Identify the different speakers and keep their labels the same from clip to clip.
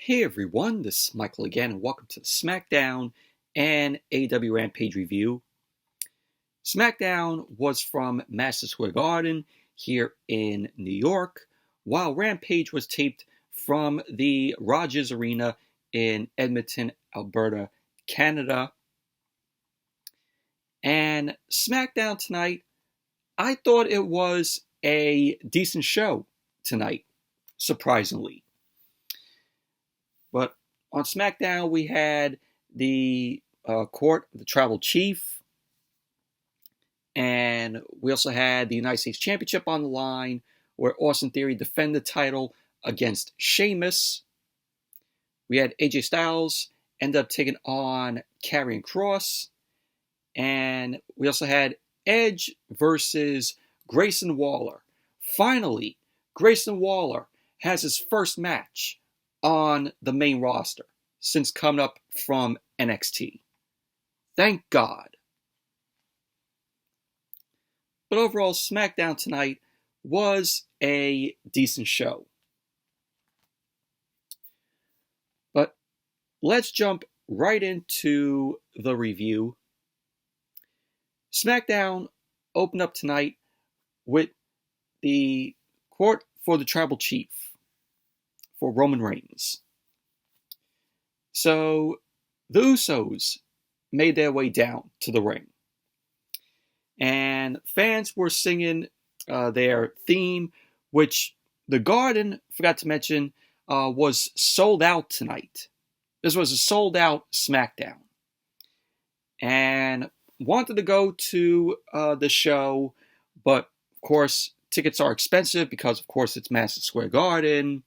Speaker 1: Hey everyone, this is Michael again, and welcome to the Smackdown and AEW Rampage review. Smackdown was from Madison Square Garden here in New York, while Rampage was taped from the Rogers Arena in Edmonton, Alberta, Canada. And Smackdown tonight, I thought it was a decent show tonight, surprisingly. But on SmackDown, we had the the Tribal Chief, and we also had the United States Championship on the line, where Austin Theory defended the title against Sheamus. We had AJ Styles end up taking on Karrion Kross, and we also had Edge versus Grayson Waller. Finally, Grayson Waller has his first match on the main roster since coming up from NXT. Thank God. But overall, SmackDown tonight was a decent show. But let's jump right into the review. SmackDown opened up tonight with the court for the Tribal Chief for Roman Reigns. So the Usos made their way down to the ring, and fans were singing their theme, which the Garden, forgot to mention, was sold out tonight. This was a sold out SmackDown, and wanted to go to the show, but of course tickets are expensive because of course it's Madison Square Garden.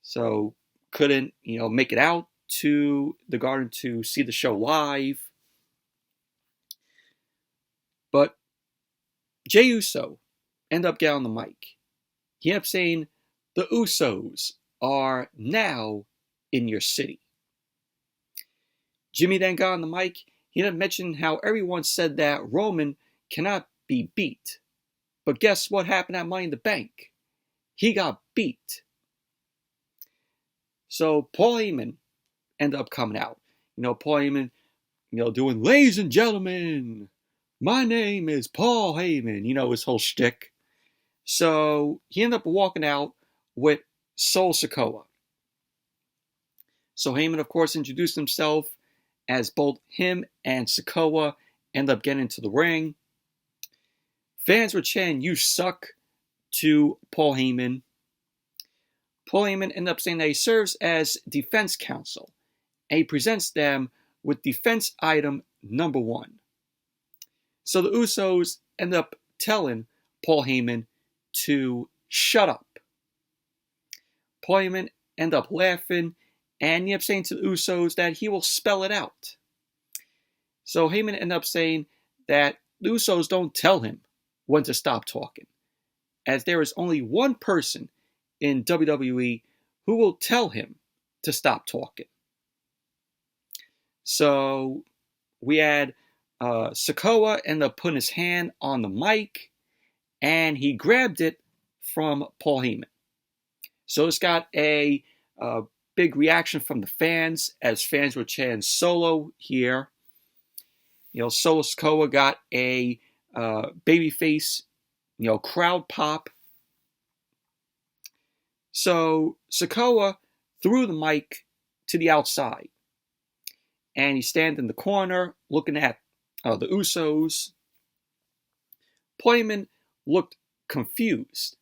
Speaker 1: So couldn't, make it out to the Garden to see the show live. But Jey Uso ended up getting on the mic. He ended up saying, "The Usos are now in your city." Jimmy then got on the mic. He ended up mentioning how everyone said that Roman cannot be beat. But guess what happened at Money in the Bank? He got beat. So Paul Heyman ended up coming out. Paul Heyman, doing, "Ladies and gentlemen, my name is Paul Heyman," his whole shtick. So he ended up walking out with Solo Sikoa. So Heyman, of course, introduced himself as both him and Sikoa end up getting into the ring. Fans were chanting, "You suck," to Paul Heyman. Paul Heyman ended up saying that he serves as defense counsel, and he presents them with defense item number 1. So the Usos end up telling Paul Heyman to shut up. Paul Heyman ended up laughing, and he ended up saying to the Usos that he will spell it out. So Heyman ended up saying that the Usos don't tell him when to stop talking, as there is only one person in WWE who will tell him to stop talking. So we had Sikoa end up putting his hand on the mic, and he grabbed it from Paul Heyman. So this got a big reaction from the fans, as fans were chanting "Solo" here. Solo Sikoa got a babyface, crowd pop. So Sikoa threw the mic to the outside, and he stands in the corner looking at the Usos. Paul Heyman looked confused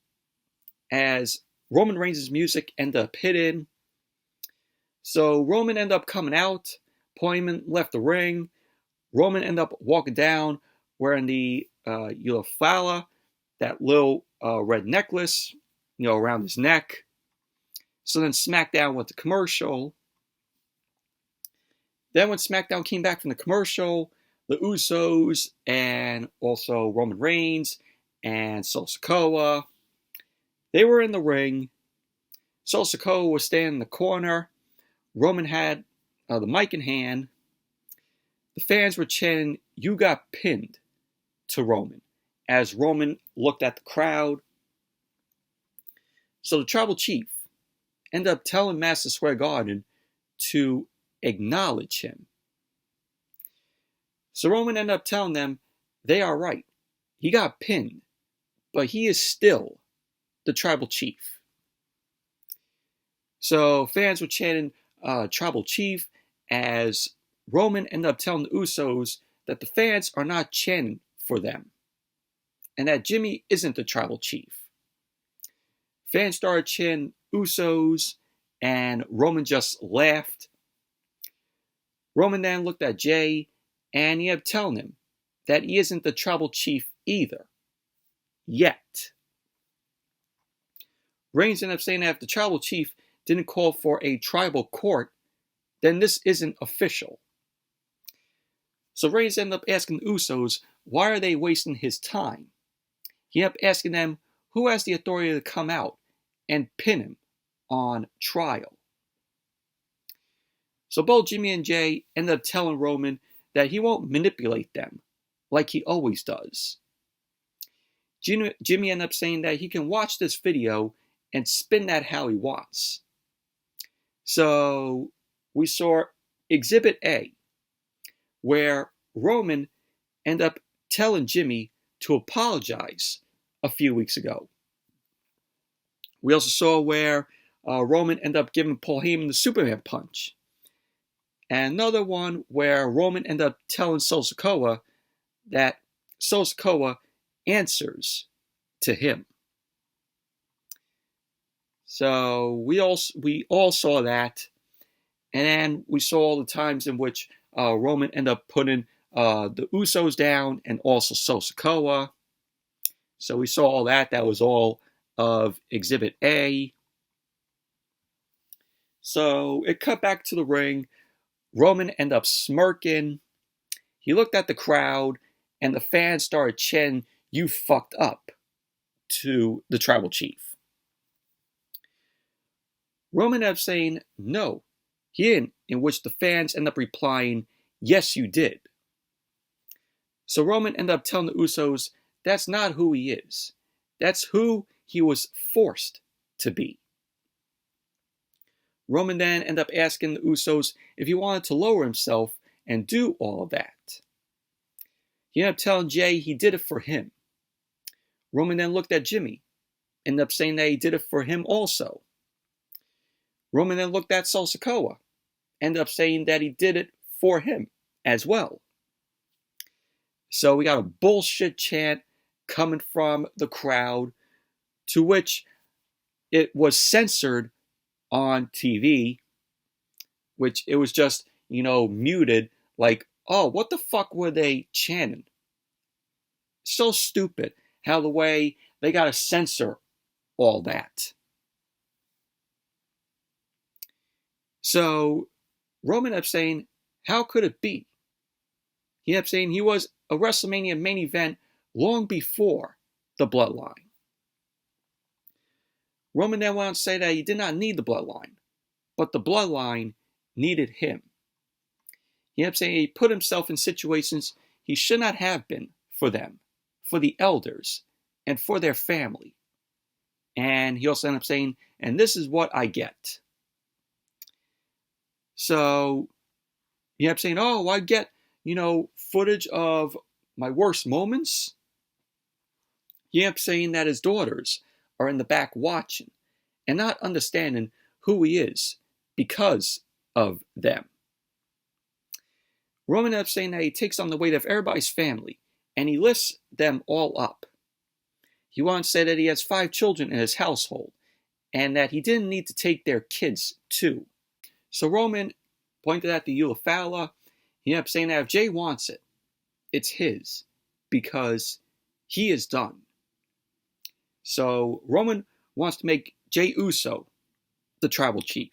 Speaker 1: as Roman Reigns' music ended up hitting. So Roman ended up coming out. Paul Heyman left the ring. Roman ended up walking down wearing the Euophala, that little red necklace, around his neck. So then SmackDown went to commercial. Then when SmackDown came back from the commercial, the Usos and also Roman Reigns and Solo Sikoa, they were in the ring. Solo Sikoa was standing in the corner. Roman had the mic in hand. The fans were chanting, "You got pinned," to Roman, as Roman looked at the crowd. So the Tribal Chief ended up telling Madison Square Garden to acknowledge him. So Roman ended up telling them they are right. He got pinned, but he is still the tribal chief. So fans were chanting tribal chief as Roman ended up telling the Usos that the fans are not chanting for them and that Jimmy isn't the tribal chief. Fans started chanting Usos and Roman just laughed. Roman then looked at Jay and he ended up telling him that he isn't the tribal chief either. Yet. Reigns ended up saying that if the tribal chief didn't call for a tribal court, then this isn't official. So Reigns ended up asking the Usos, why are they wasting his time? He ended up asking them who has the authority to come out and pin him on trial. So both Jimmy and Jay ended up telling Roman that he won't manipulate them like he always does. Jimmy ended up saying that he can watch this video and spin that how he wants. So we saw Exhibit A, where Roman ended up telling Jimmy to apologize a few weeks ago. We also saw where Roman ended up giving Paul Heyman the Superman punch. And another one where Roman ended up telling Solo Sikoa that Solo Sikoa answers to him. So we all saw that. And then we saw all the times in which Roman ended up putting the Usos down and also Solo Sikoa. So we saw all that. That was all of Exhibit A. So it cut back to the ring. Roman ended up smirking. He looked at the crowd and the fans started chanting, "You fucked up," to the tribal chief. Roman ended up saying, "No, he didn't," in which the fans ended up replying, "Yes, you did." So Roman ended up telling the Usos that's not who he is. That's who he was forced to be. Roman then ended up asking the Usos if he wanted to lower himself and do all of that. He ended up telling Jay he did it for him. Roman then looked at Jimmy, ended up saying that he did it for him also. Roman then looked at Solo Sikoa, ended up saying that he did it for him as well. So we got a bullshit chant coming from the crowd, to which it was censored on TV, which it was just, muted, like, oh, what the fuck were they chanting? So stupid how the way they gotta censor all that. So Roman ended up saying, how could it be? He ended up saying he was a WrestleMania main event long before the Bloodline. Roman then went on to say that he did not need the Bloodline, but the Bloodline needed him. He ended up saying he put himself in situations he should not have been for them, for the elders, and for their family. And he also ended up saying, and this is what I get. So he ended up saying, oh, I get, footage of my worst moments. He ended up saying that his daughters are in the back watching and not understanding who he is because of them. Roman ended up saying that he takes on the weight of everybody's family and he lifts them all up. He once said that he has 5 children in his household and that he didn't need to take their kids too. So Roman pointed at the Euophala. He ended up saying that if Jay wants it, it's his because he is done. So Roman wants to make Jey Uso the tribal chief.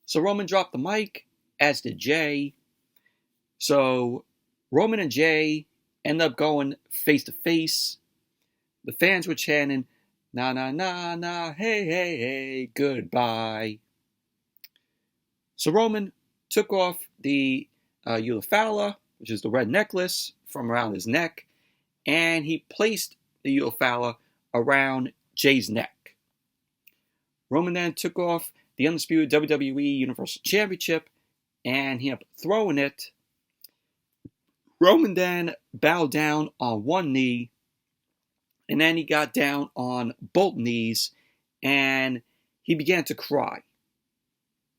Speaker 1: So Roman dropped the mic, as did Jay. So Roman and Jay end up going face to face. The fans were chanting, "Na na na na, hey hey hey, goodbye." So Roman took off the Euophala, which is the red necklace, from around his neck, and he placed the Euophala around Jay's neck. Roman then took off the undisputed WWE Universal Championship, and he ended up throwing it. Roman then bowed down on one knee, and then he got down on both knees, and he began to cry.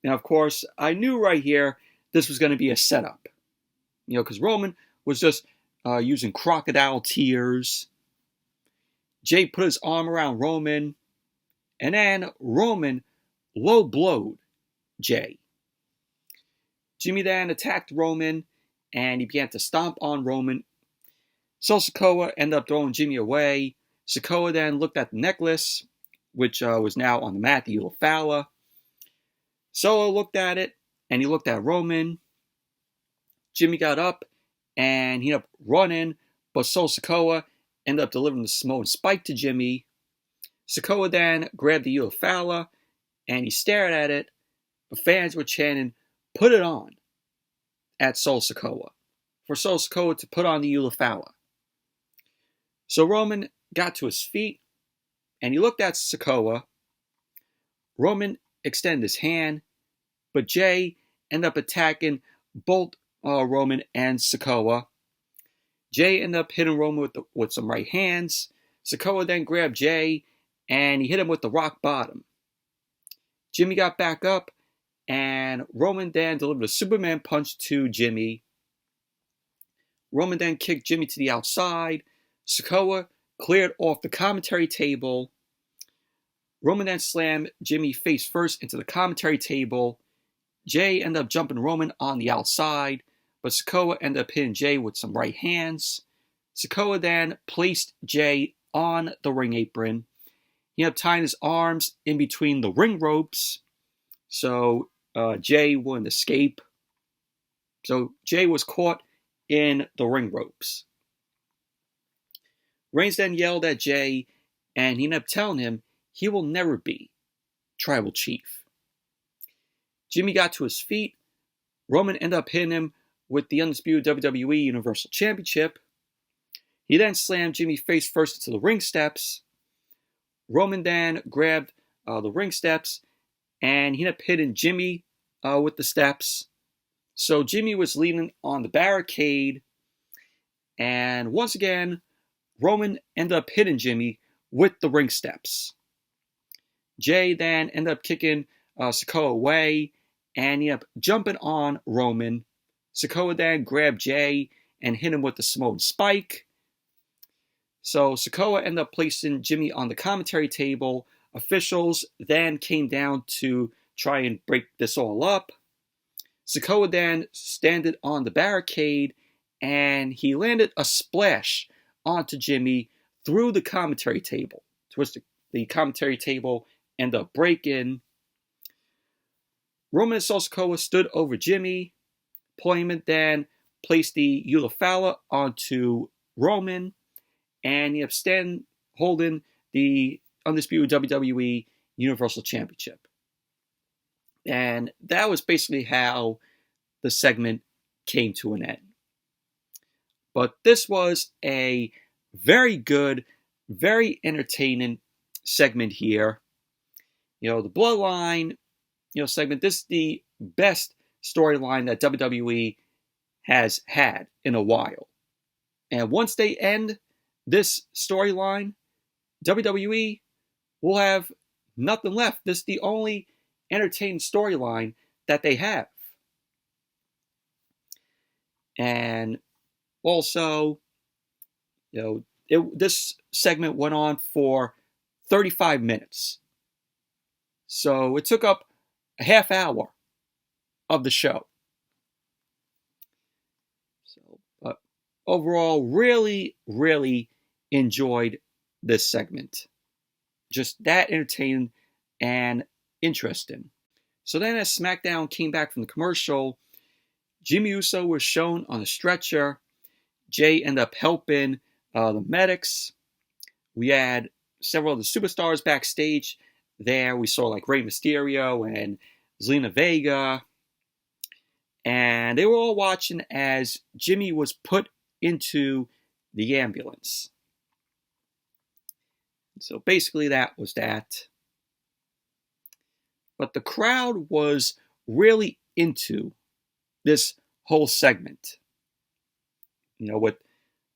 Speaker 1: Now, of course, I knew right here this was going to be a setup, because Roman was just using crocodile tears. Jay put his arm around Roman, and then Roman low-blowed Jay. Jimmy then attacked Roman, and he began to stomp on Roman. Sikoa ended up throwing Jimmy away. Sikoa then looked at the necklace, which was now on the mat, the Ulafala. Solo looked at it, and he looked at Roman. Jimmy got up, and he ended up running, but Sikoa ended up delivering the Samoan spike to Jimmy. Sikoa then grabbed the Ulafala, and he stared at it, but fans were chanting, "Put it on," at Sikoa, for Sikoa to put on the Ulafala. So Roman got to his feet, and he looked at Sikoa. Roman extended his hand, but Jay ended up attacking both Roman and Sikoa. Jay ended up hitting Roman with some right hands. Sikoa then grabbed Jay, and he hit him with the rock bottom. Jimmy got back up, and Roman then delivered a Superman punch to Jimmy. Roman then kicked Jimmy to the outside. Sikoa cleared off the commentary table. Roman then slammed Jimmy face first into the commentary table. Jay ended up jumping Roman on the outside, but Sikoa ended up hitting Jay with some right hands. Sikoa then placed Jay on the ring apron. He ended up tying his arms in between the ring ropes, so Jay wouldn't escape. So Jay was caught in the ring ropes. Reigns then yelled at Jay, and he ended up telling him he will never be tribal chief. Jimmy got to his feet. Roman ended up hitting him with the undisputed WWE Universal Championship. He then slammed Jimmy face first into the ring steps. Roman then grabbed the ring steps, and he ended up hitting Jimmy with the steps. So Jimmy was leaning on the barricade, and once again, Roman ended up hitting Jimmy with the ring steps. Jay then ended up kicking Sikoa away, and he ended up jumping on Roman. Sikoa then grabbed Jay and hit him with the Samoan spike. So Sikoa ended up placing Jimmy on the commentary table. Officials then came down to try and break this all up. Sikoa then standed on the barricade, and he landed a splash onto Jimmy through the commentary table, to which the commentary table ended up breaking. Roman and Sikoa stood over Jimmy. Paul Heyman then placed the Ulafala onto Roman, and he ended up holding the undisputed WWE Universal Championship. And that was basically how the segment came to an end. But this was a very good, very entertaining segment here. The Bloodline, segment, this is the best storyline that WWE has had in a while. And once they end this storyline, WWE will have nothing left. This is the only entertaining storyline that they have. And also, this segment went on for 35 minutes. So it took up a half hour of the show. But overall, really, really enjoyed this segment. Just that entertaining and interesting. So then as SmackDown came back from the commercial, Jimmy Uso was shown on a stretcher. Jay ended up helping the medics. We had several of the superstars backstage there. We saw like Rey Mysterio and Zelina Vega. And they were all watching as Jimmy was put into the ambulance. So basically that was that. but the crowd was really into this whole segment. With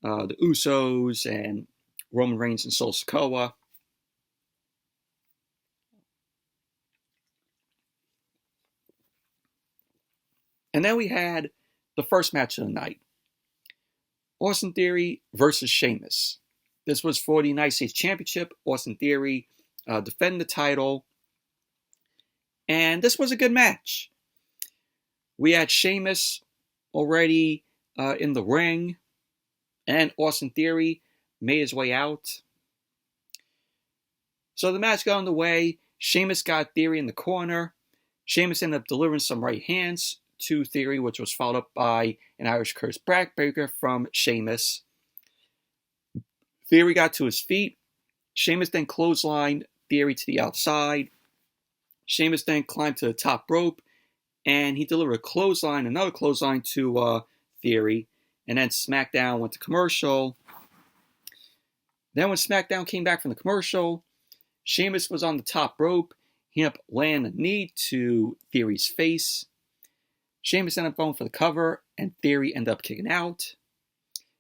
Speaker 1: the Usos and Roman Reigns and Solo Sikoa. And then we had the first match of the night. Austin Theory versus Sheamus. This was for the United States Championship. Austin Theory defended the title. And this was a good match. We had Sheamus already in the ring. And Austin Theory made his way out. So the match got underway. Sheamus got Theory in the corner. Sheamus ended up delivering some right hands to Theory, which was followed up by an Irish curse backbreaker from Sheamus. Theory got to his feet. Sheamus then clotheslined Theory to the outside. Sheamus then climbed to the top rope, and he delivered another clothesline to Theory. And then Smackdown went to commercial. Then when Smackdown came back from the commercial, Sheamus was on the top rope. He ended up landing a knee to Theory's face. Sheamus ended up going for the cover, and Theory ended up kicking out.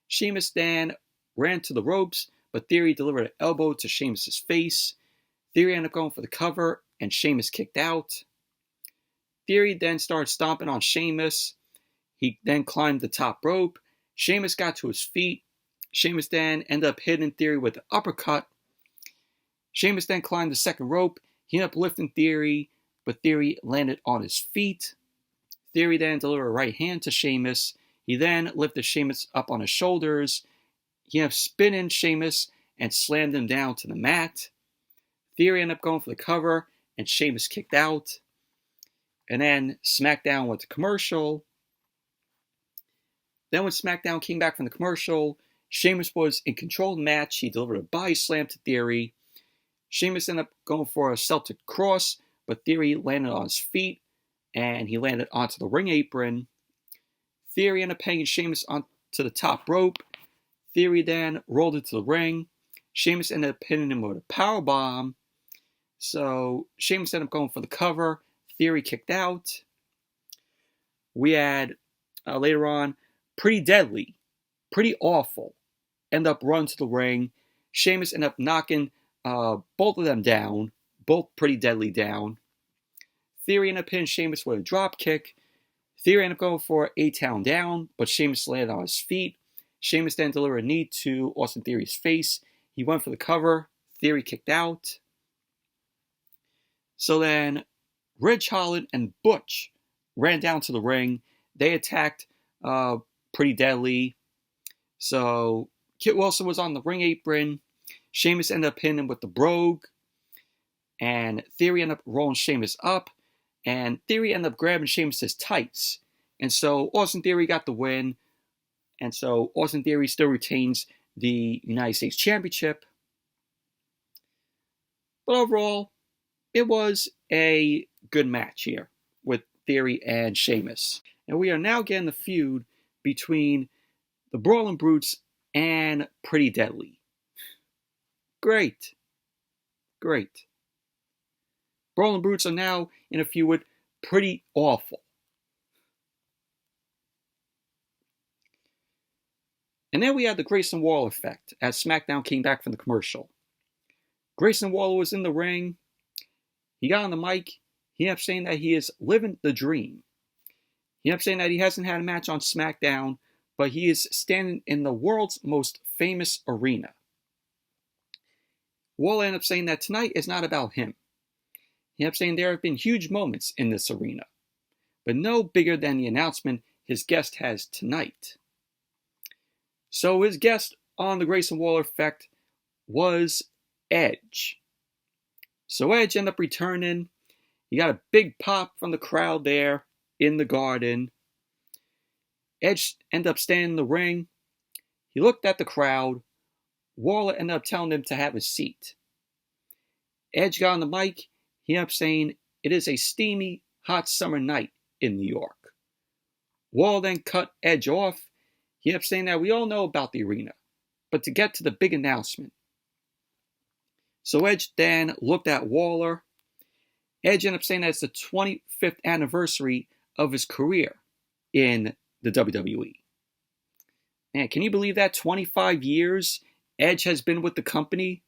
Speaker 1: Sheamus then ran to the ropes, but Theory delivered an elbow to Sheamus' face. Theory ended up going for the cover, and Sheamus kicked out. Theory then started stomping on Sheamus. He then climbed the top rope. Sheamus got to his feet. Sheamus then ended up hitting Theory with an uppercut. Sheamus then climbed the second rope. He ended up lifting Theory, but Theory landed on his feet. Theory then delivered a right hand to Sheamus. He then lifted Sheamus up on his shoulders. He ended up spinning Sheamus and slammed him down to the mat. Theory ended up going for the cover, and Sheamus kicked out. And then Smackdown went to commercial. Then when Smackdown came back from the commercial, Sheamus was in control of the match. He delivered a body slam to Theory. Sheamus ended up going for a Celtic cross, but Theory landed on his feet, and he landed onto the ring apron. Theory ended up hanging Sheamus onto the top rope. Theory then rolled into the ring. Sheamus ended up hitting him with a powerbomb. So Sheamus ended up going for the cover. Theory kicked out. We had, later on, Pretty Deadly, Pretty Awful, end up running to the ring. Sheamus ended up knocking both of them down, both Pretty Deadly down. Theory ended up hitting Sheamus with a drop kick. Theory ended up going for A-Town down, but Sheamus landed on his feet. Sheamus then delivered a knee to Austin Theory's face. He went for the cover. Theory kicked out. So then Ridge Holland and Butch ran down to the ring. They attacked Pretty Deadly. So Kit Wilson was on the ring apron. Sheamus ended up hitting him with the brogue. And Theory ended up rolling Sheamus up. And Theory ended up grabbing Sheamus' tights. And so Austin Theory got the win. And so Austin Theory still retains the United States Championship. But overall, it was a good match here with Theory and Sheamus. And we are now getting the feud between the Brawling Brutes and Pretty Deadly. Great. Brawling Brutes are now in a feud with Pretty Awful. And then we had the Grayson Waller effect as SmackDown came back from the commercial. Grayson Waller was in the ring. He got on the mic. He ended up saying that he is living the dream. He ended up saying that he hasn't had a match on SmackDown, but he is standing in the world's most famous arena. Waller ended up saying that tonight is not about him. He ended up saying there have been huge moments in this arena, but no bigger than the announcement his guest has tonight. So his guest on the Grayson Waller effect was Edge. So Edge ended up returning. He got a big pop from the crowd there in the Garden. Edge ended up standing in the ring. He looked at the crowd. Waller ended up telling him to have a seat. Edge got on the mic. He ended up saying, "It is a steamy, hot summer night in New York." Waller then cut Edge off. He ended up saying that we all know about the arena, but to get to the big announcement. So Edge then looked at Waller, Edge ended up saying that it's the 25th anniversary of his career in the WWE. Man, can you believe that? 25 years Edge has been with the company?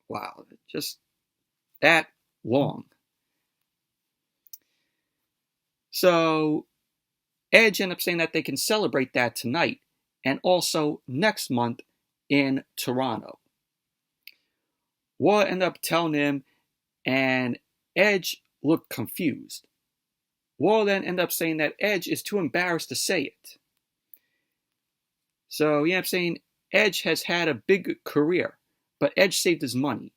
Speaker 1: Wow, just that long. So Edge ended up saying that they can celebrate that tonight and also next month in Toronto. Waller ended up telling him, and Edge looked confused. Waller then ended up saying that Edge is too embarrassed to say it. So he ended up saying Edge has had a big career, but Edge saved his money.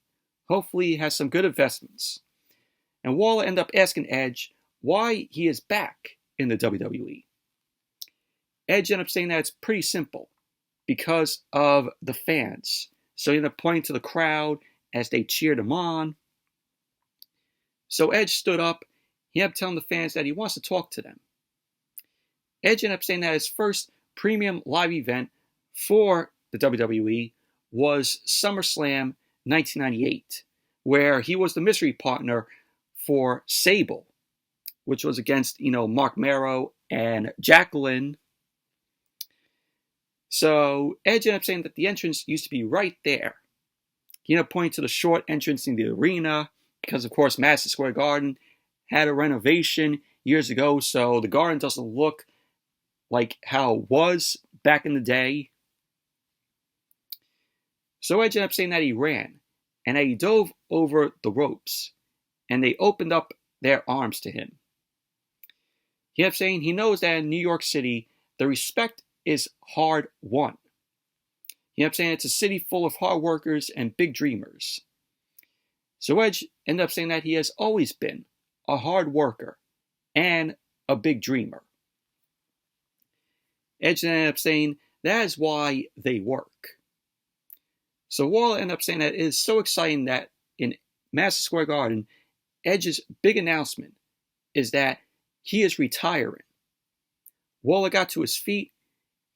Speaker 1: Hopefully he has some good investments. And Waller ended up asking Edge why he is back in the WWE. Edge ended up saying that it's pretty simple, because of the fans. So he ended up pointing to the crowd as they cheered him on. So Edge stood up. He ended up telling the fans that he wants to talk to them. Edge ended up saying that his first premium live event for the WWE was SummerSlam 1998, where he was the mystery partner for Sable, which was against, Mark Mero and Jacqueline. So Edge ended up saying that the entrance used to be right there. He ended up pointing to the short entrance in the arena because, of course, Madison Square Garden had a renovation years ago, so the Garden doesn't look like how it was back in the day. So Edge ended up saying that he ran and that he dove over the ropes and they opened up their arms to him. He ended up saying he knows that in New York City, the respect is hard won. He ended up saying it's a city full of hard workers and big dreamers. So Edge ended up saying that he has always been a hard worker and a big dreamer. Edge ended up saying that is why they work. So Waller ended up saying that it is so exciting that in Madison Square Garden, Edge's big announcement is that he is retiring. Waller got to his feet.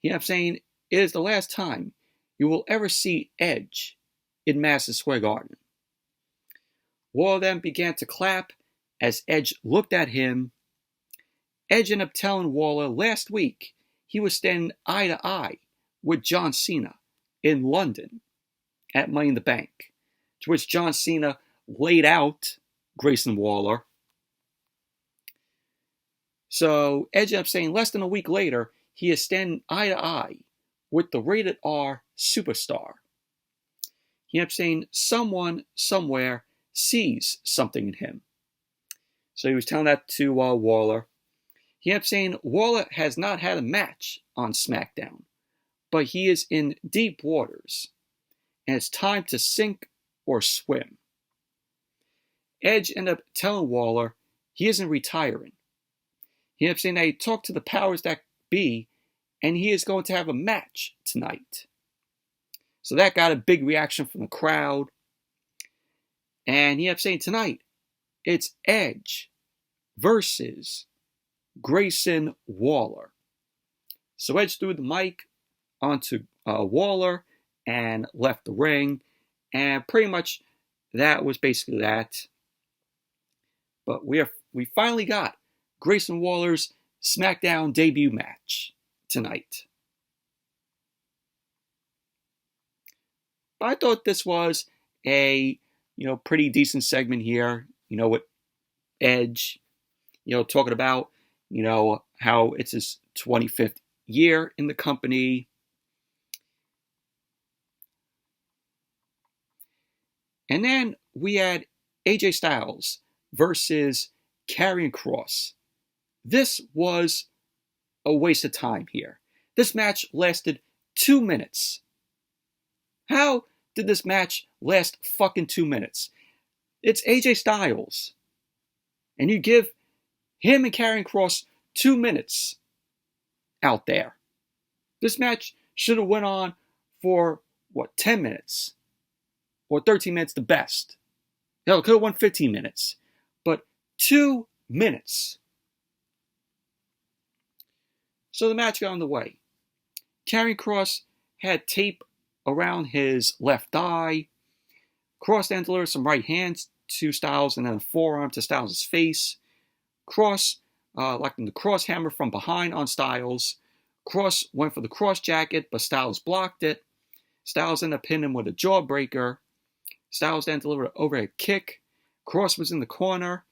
Speaker 1: He ended up saying it is the last time you will ever see Edge in Madison Square Garden. Waller then began to clap as Edge looked at him. Edge ended up telling Waller last week he was standing eye to eye with John Cena in London at Money in the Bank, to which John Cena laid out Grayson Waller. So Edge ended up saying less than a week later, he is standing eye to eye with the rated R superstar. He ended up saying someone somewhere sees something in him. So he was telling that to Waller. He ended up saying Waller has not had a match on SmackDown, but he is in deep waters, and it's time to sink or swim. Edge ended up telling Waller he isn't retiring. He ended up saying that he talked to the powers that be, and he is going to have a match tonight. So that got a big reaction from the crowd. And he ended up saying tonight, it's Edge versus Grayson Waller. So Edge threw the mic onto Waller and left the ring. And pretty much that was basically that. But we finally got Grayson Waller's SmackDown debut match tonight. But I thought this was a pretty decent segment here, with Edge, talking about, how it's his 25th year in the company. And then we had AJ Styles versus Karrion Kross. This was a waste of time here. This match lasted 2 minutes. How did this match last fucking 2 minutes? It's AJ Styles. And you give him and Karrion Kross 2 minutes out there. This match should have went on for, 10 minutes? Or 13 minutes the best. Hell, it could have won 15 minutes. But 2 minutes. So the match got underway. Karrion Kross had tape around his left eye. Kross then delivered some right hands to Styles and then a forearm to Styles' face. Kross locked in the cross hammer from behind on Styles. Kross went for the cross jacket, but Styles blocked it. Styles ended up hitting him with a jawbreaker. Styles then delivered an overhead kick. Kross was in the corner.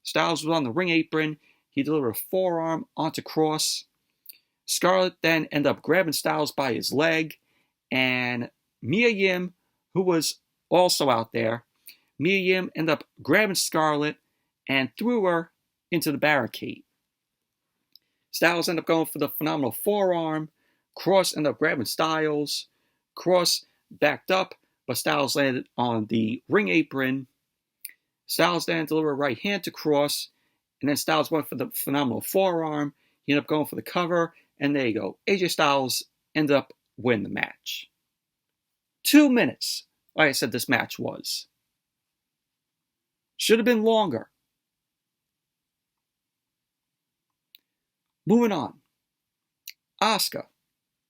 Speaker 1: Styles was on the ring apron. He delivered a forearm onto Kross. Scarlett then ended up grabbing Styles by his leg. And Mia Yim, who was also out there, Mia Yim ended up grabbing Scarlett and threw her into the barricade. Styles ended up going for the phenomenal forearm. Kross ended up grabbing Styles. Kross backed up, but Styles landed on the ring apron. Styles then delivered a right hand to Kross, and then Styles went for the phenomenal forearm. He ended up going for the cover, and there you go. AJ Styles ended up winning the match. 2 minutes, like I said, this match was. Should have been longer. Moving on. Asuka,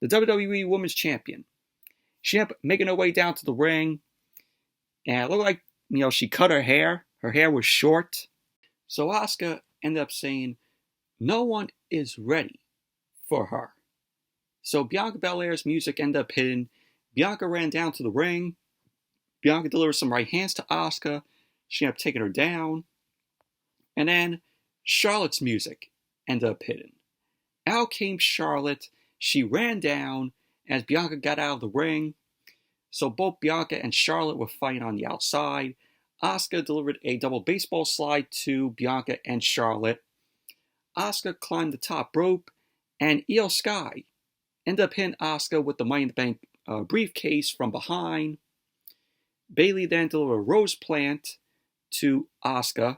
Speaker 1: the WWE Women's Champion. She ended up making her way down to the ring. And it looked like, she cut her hair. Her hair was short. So Asuka ended up saying, no one is ready for her. So Bianca Belair's music ended up hitting. Bianca ran down to the ring. Bianca delivered some right hands to Asuka. She ended up taking her down. And then Charlotte's music ended up hitting. Out came Charlotte. She ran down as Bianca got out of the ring. So both Bianca and Charlotte were fighting on the outside. Asuka delivered a double baseball slide to Bianca and Charlotte. Asuka climbed the top rope, and Io Sky ended up hitting Asuka with the Money in the Bank briefcase from behind. Bayley then delivered a rose plant to Asuka.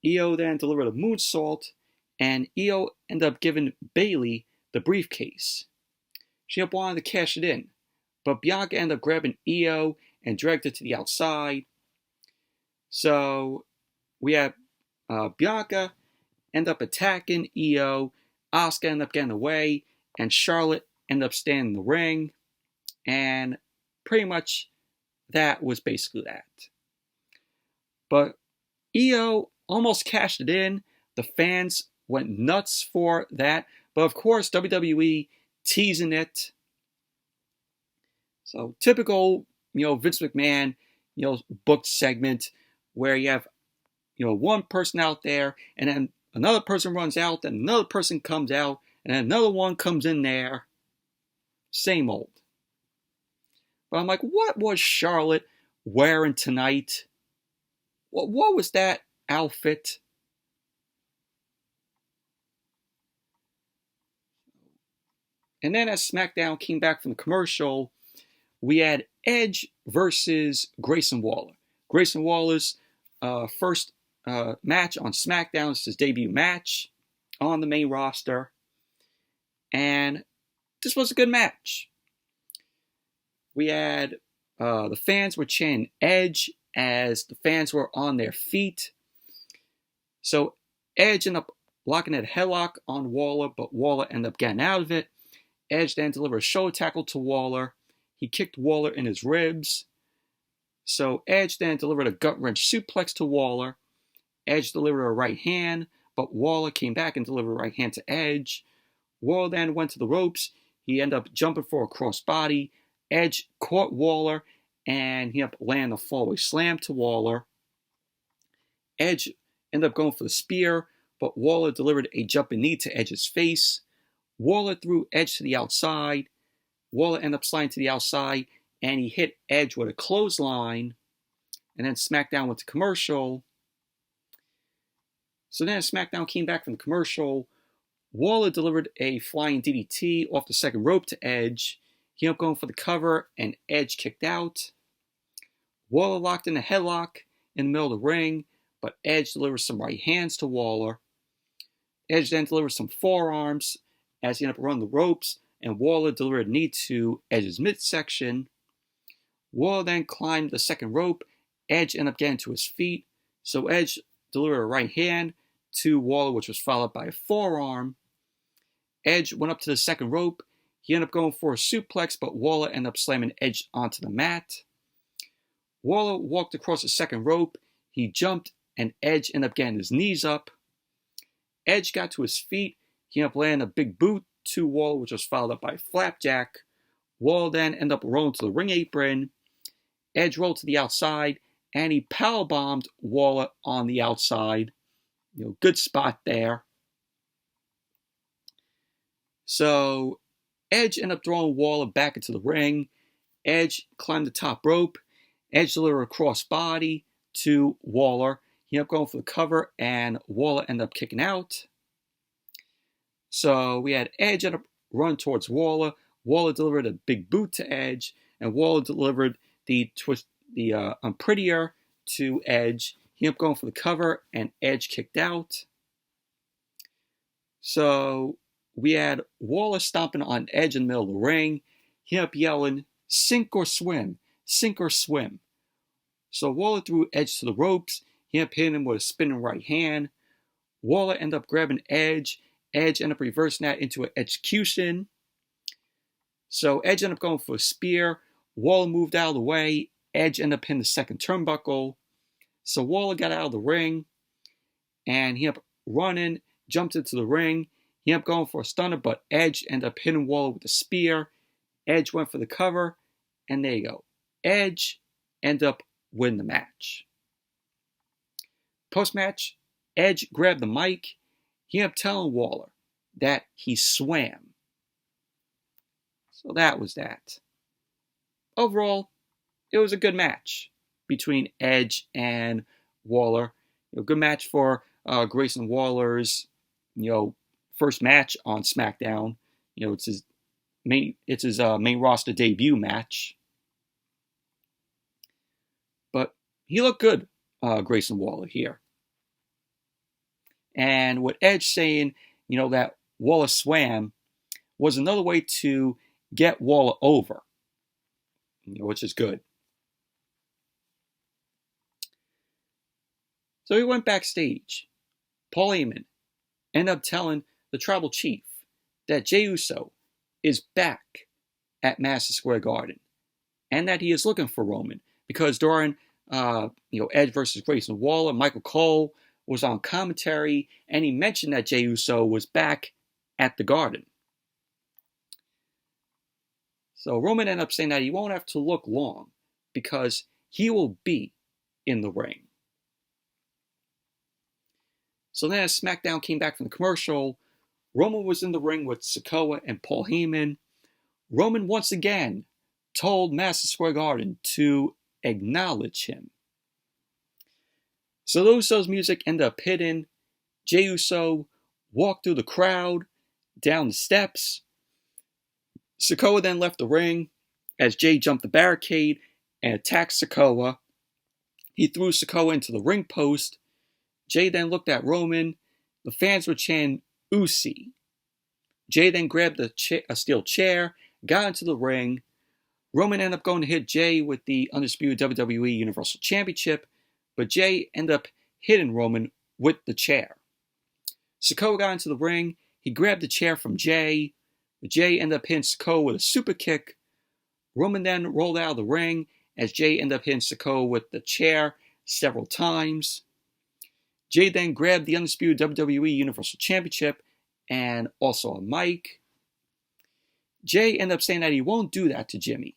Speaker 1: Io then delivered a moonsault, and Io ended up giving Bayley the briefcase. She ended up wanting to cash it in, but Bianca ended up grabbing Io and dragged her to the outside. So we have Bianca end up attacking Io. Asuka ended up getting away, and Charlotte ended up standing in the ring. And pretty much that was basically that. But Io almost cashed it in. The fans went nuts for that. But of course, WWE teasing it. So typical, Vince McMahon, booked segment where you have, one person out there, and then another person runs out, then another person comes out, and then another one comes in there. Same old. But I'm like, what was Charlotte wearing tonight? What was that outfit? And then as SmackDown came back from the commercial, we had Edge versus Grayson Waller. Grayson Waller's first match on SmackDown. It's his debut match on the main roster. And this was a good match. We had the fans were chanting Edge as the fans were on their feet. So Edge ended up locking that headlock on Waller, but Waller ended up getting out of it. Edge then delivered a shoulder tackle to Waller. He kicked Waller in his ribs. So Edge then delivered a gut-wrench suplex to Waller. Edge delivered a right hand, but Waller came back and delivered a right hand to Edge. Waller then went to the ropes. He ended up jumping for a crossbody. Edge caught Waller, and he ended up landing a fallaway slam to Waller. Edge ended up going for the spear, but Waller delivered a jumping knee to Edge's face. Waller threw Edge to the outside. Waller ended up sliding to the outside, and he hit Edge with a clothesline. And then SmackDown went to commercial. So then as SmackDown came back from the commercial, Waller delivered a flying DDT off the second rope to Edge. He ended up going for the cover, and Edge kicked out. Waller locked in a headlock in the middle of the ring, but Edge delivered some right hands to Waller. Edge then delivered some forearms as he ended up running the ropes, and Waller delivered a knee to Edge's midsection. Waller then climbed the second rope. Edge ended up getting to his feet, so Edge delivered a right hand to Waller, which was followed by a forearm. Edge went up to the second rope. He ended up going for a suplex, but Waller ended up slamming Edge onto the mat. Waller walked across the second rope. He jumped, and Edge ended up getting his knees up. Edge got to his feet. He ended up landing a big boot to Waller, which was followed up by a flapjack. Waller then ended up rolling to the ring apron. Edge rolled to the outside, and he powerbombed Waller on the outside. Good spot there. So Edge ended up throwing Waller back into the ring. Edge climbed the top rope. Edge delivered a crossbody to Waller. He ended up going for the cover, and Waller ended up kicking out. So we had Edge end up run towards Waller. Waller delivered a big boot to Edge, and Waller delivered the Unprettier to Edge. He ended up going for the cover, and Edge kicked out. So we had Waller stomping on Edge in the middle of the ring. He ended up yelling, "Sink or swim, sink or swim." So Waller threw Edge to the ropes. He ended up hitting him with a spinning right hand. Waller ended up grabbing Edge. Edge ended up reversing that into an execution. So Edge ended up going for a spear. Waller moved out of the way. Edge ended up hitting the second turnbuckle. So Waller got out of the ring, and he ended up running, jumped into the ring. He ended up going for a stunner, but Edge ended up hitting Waller with a spear. Edge went for the cover, and there you go. Edge ended up winning the match. Post-match, Edge grabbed the mic. He ended up telling Waller that he swam. So that was that. Overall, it was a good match between Edge and Waller. Good match for Grayson Waller's, first match on SmackDown. It's his main roster debut match. But he looked good, Grayson Waller here. And with Edge saying, that Waller swam was another way to get Waller over, which is good. So he went backstage. Paul Heyman ended up telling the Tribal Chief that Jey Uso is back at Madison Square Garden, and that he is looking for Roman, because during Edge versus Grayson Waller, Michael Cole was on commentary, and he mentioned that Jey Uso was back at the Garden. So Roman ended up saying that he won't have to look long, because he will be in the ring. So then as SmackDown came back from the commercial, Roman was in the ring with Sikoa and Paul Heyman. Roman once again told Madison Square Garden to acknowledge him. So the Usos' music ended up hitting. Jey Uso walked through the crowd, down the steps. Sikoa then left the ring as Jey jumped the barricade and attacked Sikoa. He threw Sikoa into the ring post. Jey then looked at Roman. The fans were chanting, "Usi." Jey then grabbed a steel chair, got into the ring. Roman ended up going to hit Jey with the undisputed WWE Universal Championship, but Jey ended up hitting Roman with the chair. Sikoa got into the ring. He grabbed the chair from Jey. Jey ended up hitting Sikoa with a super kick. Roman then rolled out of the ring as Jey ended up hitting Sikoa with the chair several times. Jey then grabbed the undisputed WWE Universal Championship and also a mic. Jey ended up saying that he won't do that to Jimmy.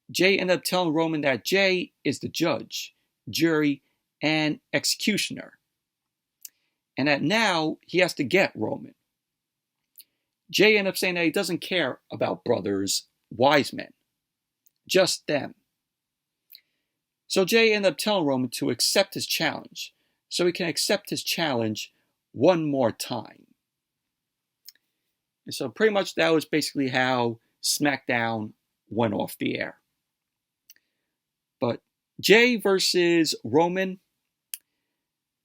Speaker 1: Jey ended up telling Roman that Jey is the judge, jury, and executioner, and that now he has to get Roman. Jey ended up saying that he doesn't care about brothers, wise men, just them. So Jey ended up telling Roman to accept his challenge, so he can accept his challenge one more time. And so pretty much that was basically how SmackDown went off the air. But Jey versus Roman,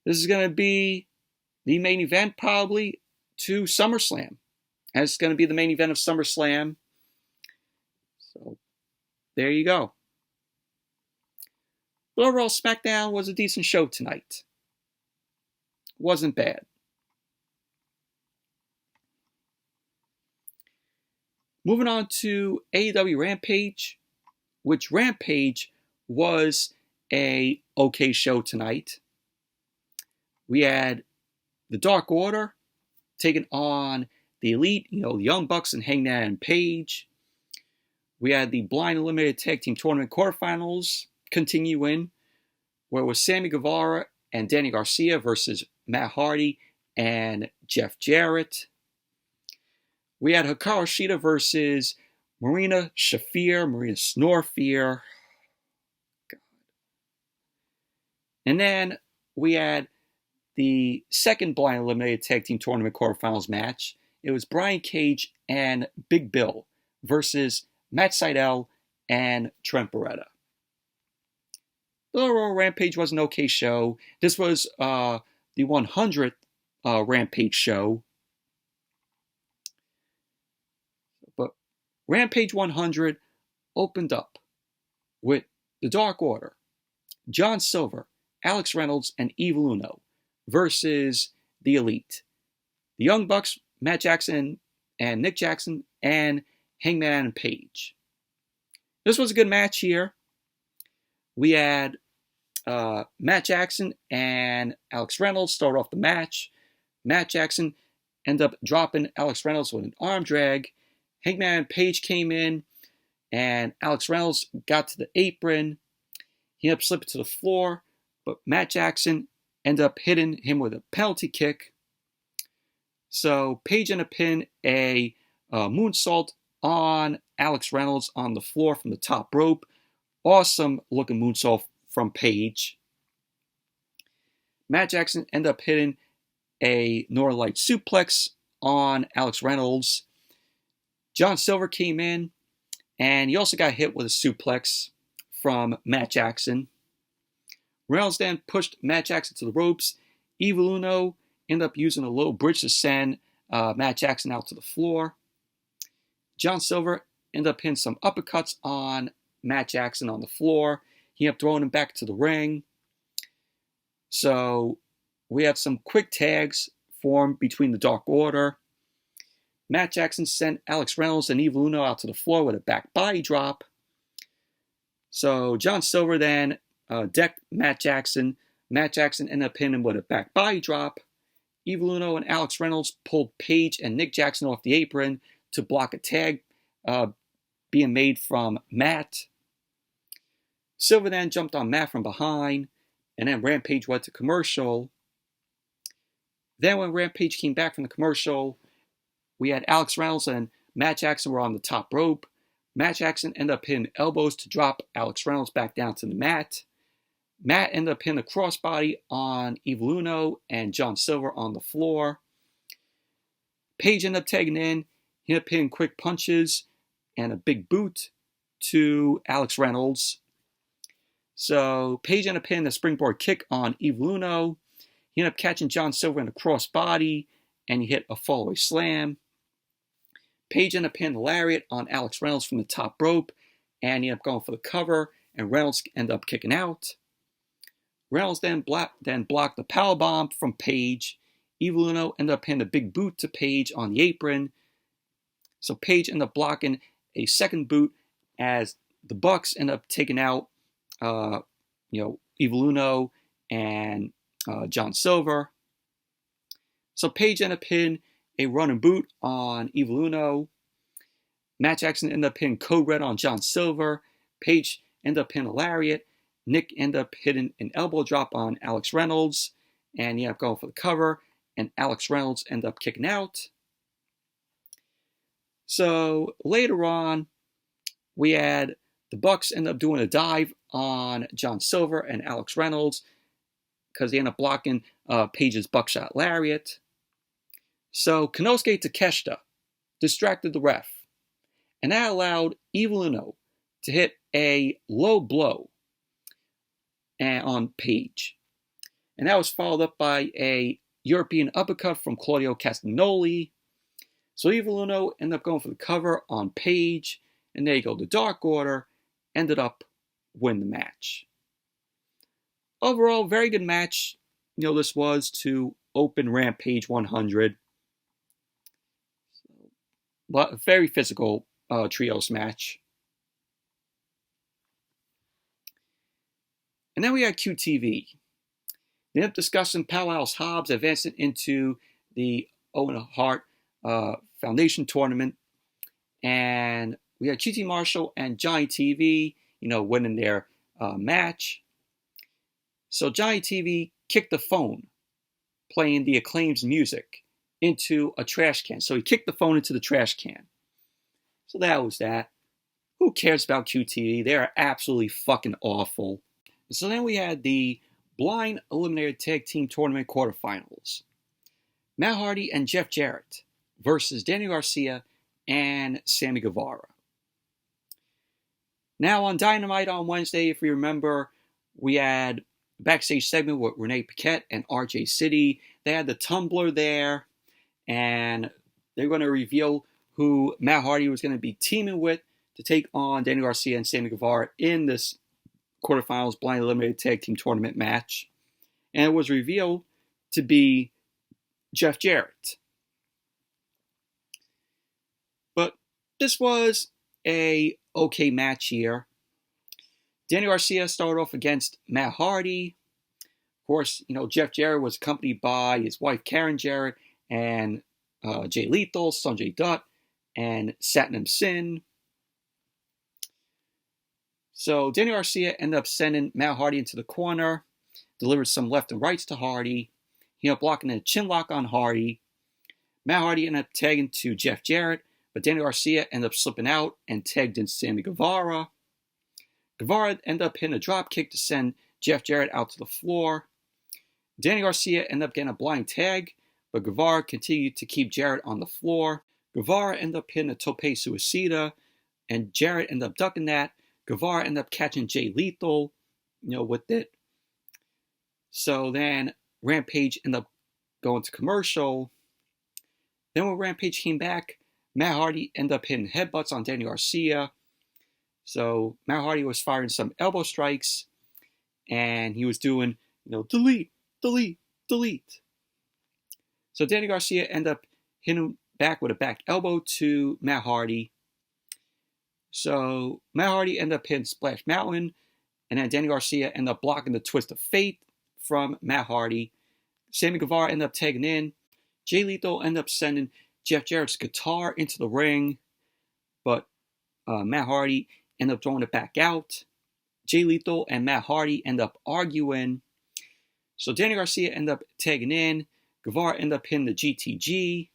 Speaker 1: this is going to be the main event probably to SummerSlam. And it's going to be the main event of SummerSlam. So there you go. But overall, SmackDown was a decent show tonight. Wasn't bad. Moving on to AEW Rampage, which Rampage was a okay show tonight. We had the Dark Order taking on the Elite, the Young Bucks and Hangman and Page. We had the Blind Eliminator Tag Team Tournament Quarterfinals continuing, where it was Sammy Guevara and Danny Garcia versus Matt Hardy and Jeff Jarrett. We had Hikaru Shida versus Marina Shafir, Marina Snorfear. God. And then we had the second Blind Eliminator Tag Team Tournament Quarterfinals match. It was Brian Cage and Big Bill versus Matt Sydal and Trent Beretta. The overall Rampage was an okay show. This was the 100th Rampage show. But Rampage 100 opened up with the Dark Order, John Silver, Alex Reynolds, and Evil Uno versus the Elite, the Young Bucks, Matt Jackson and Nick Jackson, and Hangman and Page. This was a good match here. We had Matt Jackson and Alex Reynolds start off the match. Matt Jackson ended up dropping Alex Reynolds with an arm drag. Hangman and Page came in, and Alex Reynolds got to the apron. He ended up slipping to the floor, but Matt Jackson ended up hitting him with a penalty kick. So Page ended up pinning a moonsault on Alex Reynolds on the floor from the top rope. Awesome looking moonsault from Page. Matt Jackson ended up hitting a Northern Light suplex on Alex Reynolds. John Silver came in, and he also got hit with a suplex from Matt Jackson. Reynolds then pushed Matt Jackson to the ropes. Evil Uno ended up using a low bridge to send Matt Jackson out to the floor. John Silver ended up hitting some uppercuts on Matt Jackson on the floor. He ended up throwing him back to the ring. So we had some quick tags formed between the Dark Order. Matt Jackson sent Alex Reynolds and Evil Uno out to the floor with a back body drop. So John Silver then decked Matt Jackson. Matt Jackson ended up hitting him with a back body drop. Evil Uno and Alex Reynolds pulled Page and Nick Jackson off the apron to block a tag being made from Matt. Silver then jumped on Matt from behind, and then Rampage went to commercial. Then when Rampage came back from the commercial, we had Alex Reynolds and Matt Jackson were on the top rope. Matt Jackson ended up hitting elbows to drop Alex Reynolds back down to the mat. Matt ended up hitting a crossbody on Evil Uno and John Silver on the floor. Page ended up tagging in. He ended up hitting quick punches and a big boot to Alex Reynolds. So Page ended up hitting a springboard kick on Evil Uno. He ended up catching John Silver in a crossbody, and he hit a fallaway slam. Page ended up hitting a lariat on Alex Reynolds from the top rope, and he ended up going for the cover, and Reynolds ended up kicking out. Reynolds then blocked the powerbomb from Page. Evil Uno ended up hitting a big boot to Page on the apron. So Page ended up blocking a second boot as the Bucks ended up taking out, Evil Uno and John Silver. So Page ended up hitting a running boot on Evil Uno. Matt Jackson ended up hitting Code Red on John Silver. Page ended up hitting a lariat. Nick ended up hitting an elbow drop on Alex Reynolds, and he ended up going for the cover, and Alex Reynolds ended up kicking out. So later on, we had the Bucks end up doing a dive on John Silver and Alex Reynolds because they end up blocking Page's buckshot lariat. So Konosuke Takeshita distracted the ref, and that allowed Evil Uno to hit a low blow on Page. And that was followed up by a European uppercut from Claudio Castagnoli. So Evil Uno ended up going for the cover on Page, and there you go. The Dark Order ended up winning the match. Overall, very good match. This was to open Rampage 100. But very physical trios match. And then we had QTV. They ended up discussing Powerhouse Hobbs advancing into the Owen Hart Foundation tournament. And we had QT Marshall and Johnny TV, winning their match. So Johnny TV kicked the phone, playing the Acclaim's music, into a trash can. So he kicked the phone into the trash can. So that was that. Who cares about QTV? They are absolutely fucking awful. So then we had the Blind Eliminator Tag Team Tournament Quarterfinals. Matt Hardy and Jeff Jarrett versus Danny Garcia and Sammy Guevara. Now on Dynamite on Wednesday, if you remember, we had a backstage segment with Renee Paquette and RJ City. They had the tumbler there, and they're going to reveal who Matt Hardy was going to be teaming with to take on Danny Garcia and Sammy Guevara in this quarterfinals blind eliminated tag team tournament match. And it was revealed to be Jeff Jarrett. But this was a okay match here. Danny Garcia started off against Matt Hardy. Of course, Jeff Jarrett was accompanied by his wife Karen Jarrett and Jay Lethal, Sanjay Dutt, and Satnam Singh. So Danny Garcia ended up sending Matt Hardy into the corner, delivered some left and rights to Hardy. He ended up blocking a chin lock on Hardy. Matt Hardy ended up tagging to Jeff Jarrett, but Danny Garcia ended up slipping out and tagged in Sammy Guevara. Guevara ended up hitting a drop kick to send Jeff Jarrett out to the floor. Danny Garcia ended up getting a blind tag, but Guevara continued to keep Jarrett on the floor. Guevara ended up hitting a tope suicida, and Jarrett ended up ducking that. Guevara ended up catching Jay Lethal, with it. So then Rampage ended up going to commercial. Then when Rampage came back, Matt Hardy ended up hitting headbutts on Danny Garcia. So Matt Hardy was firing some elbow strikes, and he was doing, delete, delete, delete. So Danny Garcia ended up hitting him back with a back elbow to Matt Hardy. So Matt Hardy ended up hitting Splash Mountain, and then Danny Garcia ended up blocking the Twist of Fate from Matt Hardy. Sammy Guevara ended up tagging in. Jay Lethal ended up sending Jeff Jarrett's guitar into the ring, but Matt Hardy ended up throwing it back out. Jay Lethal and Matt Hardy ended up arguing. So Danny Garcia ended up tagging in. Guevara ended up hitting the GTG,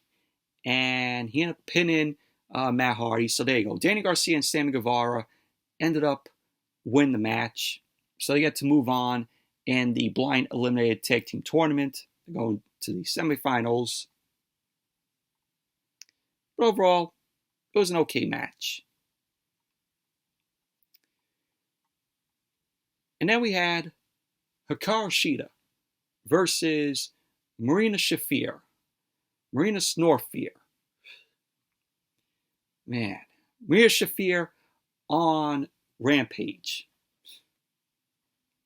Speaker 1: and he ended up pinning Matt Hardy. So there you go. Danny Garcia and Sammy Guevara ended up winning the match. So they get to move on in the blind eliminated tag team tournament. They're going to the semifinals. But overall, it was an okay match. And then we had Hikaru Shida versus Marina Shafir. Marina Snorfear. Man, Marina Shafir on Rampage.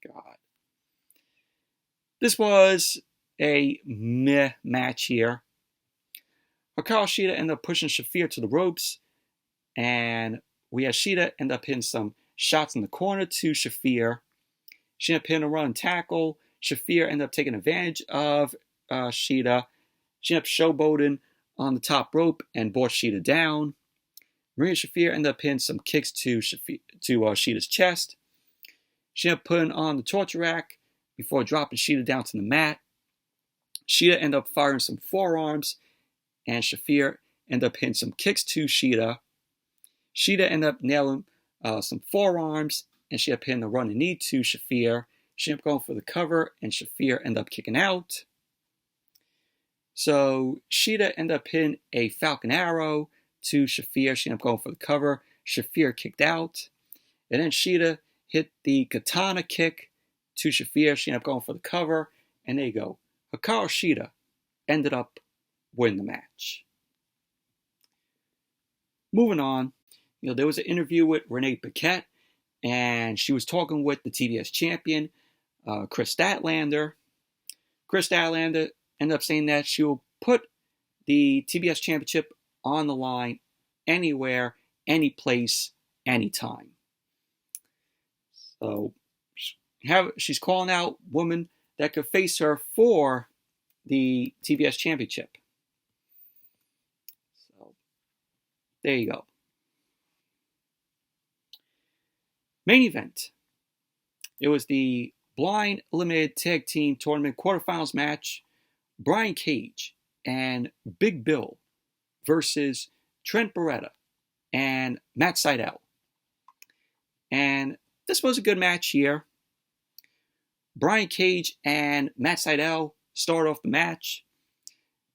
Speaker 1: God. This was a meh match here. Hikaru Shida ended up pushing Shafir to the ropes, and we had Shida end up hitting some shots in the corner to Shafir. She ended up hitting a run tackle. Shafir ended up taking advantage of Shida. She ended up showboating on the top rope and brought Shida down. Marina Shafir ended up hitting some kicks to Shida's chest. She ended up putting on the torture rack before dropping Shida down to the mat. Shida ended up firing some forearms, and Shafir ended up hitting some kicks to Shida. Shida ended up nailing some forearms, and she ended up hitting a running knee to Shafir. She ended up going for the cover, and Shafir ended up kicking out. So Shida ended up hitting a Falcon Arrow to Shafir. She ended up going for the cover. Shafir kicked out. And then Shida hit the Katana kick to Shafir. She ended up going for the cover. And there you go. Hikaru Shida ended up winning the match. Moving on, there was an interview with Renee Paquette, and she was talking with the TBS champion, Chris Statlander. Chris Statlander ended up saying that she will put the TBS championship on the line anywhere, any place, anytime. So, she's calling out women that could face her for the TBS Championship. So there you go. Main event. It was the Blind Eliminated Tag Team Tournament quarterfinals match. Brian Cage and Big Bill versus Trent Beretta and Matt Sydal. And this was a good match here. Brian Cage and Matt Sydal start off the match.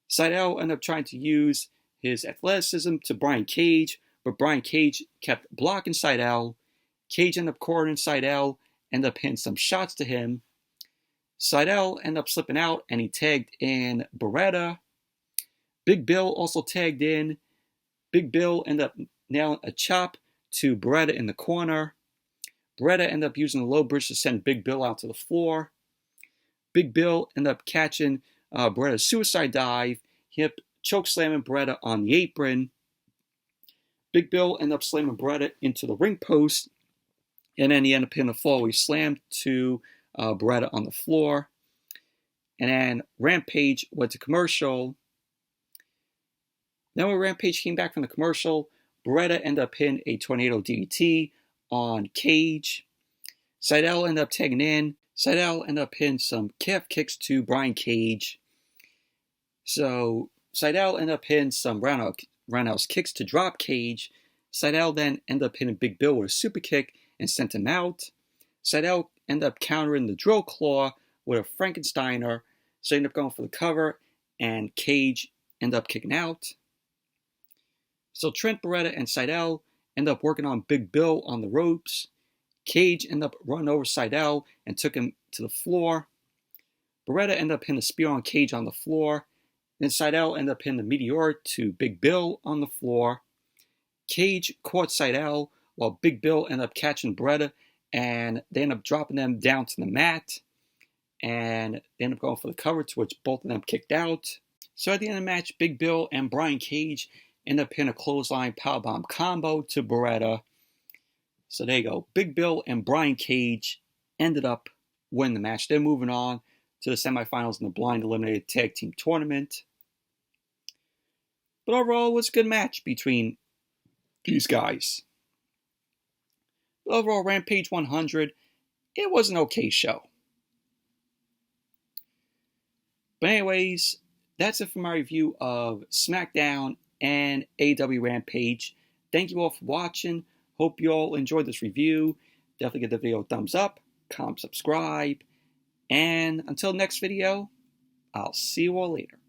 Speaker 1: Sydal ended up trying to use his athleticism to Brian Cage, but Brian Cage kept blocking Sydal. Cage ended up cornering Sydal, ended up hitting some shots to him. Sydal ended up slipping out, and he tagged in Beretta. Big Bill also tagged in. Big Bill ended up nailing a chop to Beretta in the corner. Beretta ended up using the low bridge to send Big Bill out to the floor. Big Bill ended up catching Beretta's suicide dive. He ended up choke slamming Beretta on the apron. Big Bill ended up slamming Beretta into the ring post. And then he ended up hitting a fall. He slammed to Beretta on the floor. And then Rampage went to commercial. Then when Rampage came back from the commercial, Beretta ended up hitting a tornado DDT on Cage. Sydal ended up tagging in. Sydal ended up hitting some calf kicks to Brian Cage. So Sydal ended up hitting some roundhouse kicks to drop Cage. Sydal then ended up hitting Big Bill with a super kick and sent him out. Sydal ended up countering the drill claw with a Frankensteiner. So he ended up going for the cover, and Cage ended up kicking out. So Trent Beretta and Sydal ended up working on Big Bill on the ropes. Cage ended up running over Sydal and took him to the floor. Beretta ended up hitting a spear on Cage on the floor. Then Sydal ended up hitting the Meteor to Big Bill on the floor. Cage caught Sydal while Big Bill ended up catching Beretta, and they ended up dropping them down to the mat. And they ended up going for the cover, to which both of them kicked out. So at the end of the match, Big Bill and Brian Cage ended up hitting a clothesline powerbomb combo to Beretta. So there you go. Big Bill and Brian Cage ended up winning the match. They're moving on to the semifinals in the Blind Eliminated Tag Team Tournament. But overall, it was a good match between these guys. But overall, Rampage 100, it was an okay show. But anyways, that's it for my review of Smackdown and AEW Rampage. Thank you all for watching. Hope you all enjoyed this review. Definitely give the video a thumbs up, comment, subscribe. And until next video, I'll see you all later.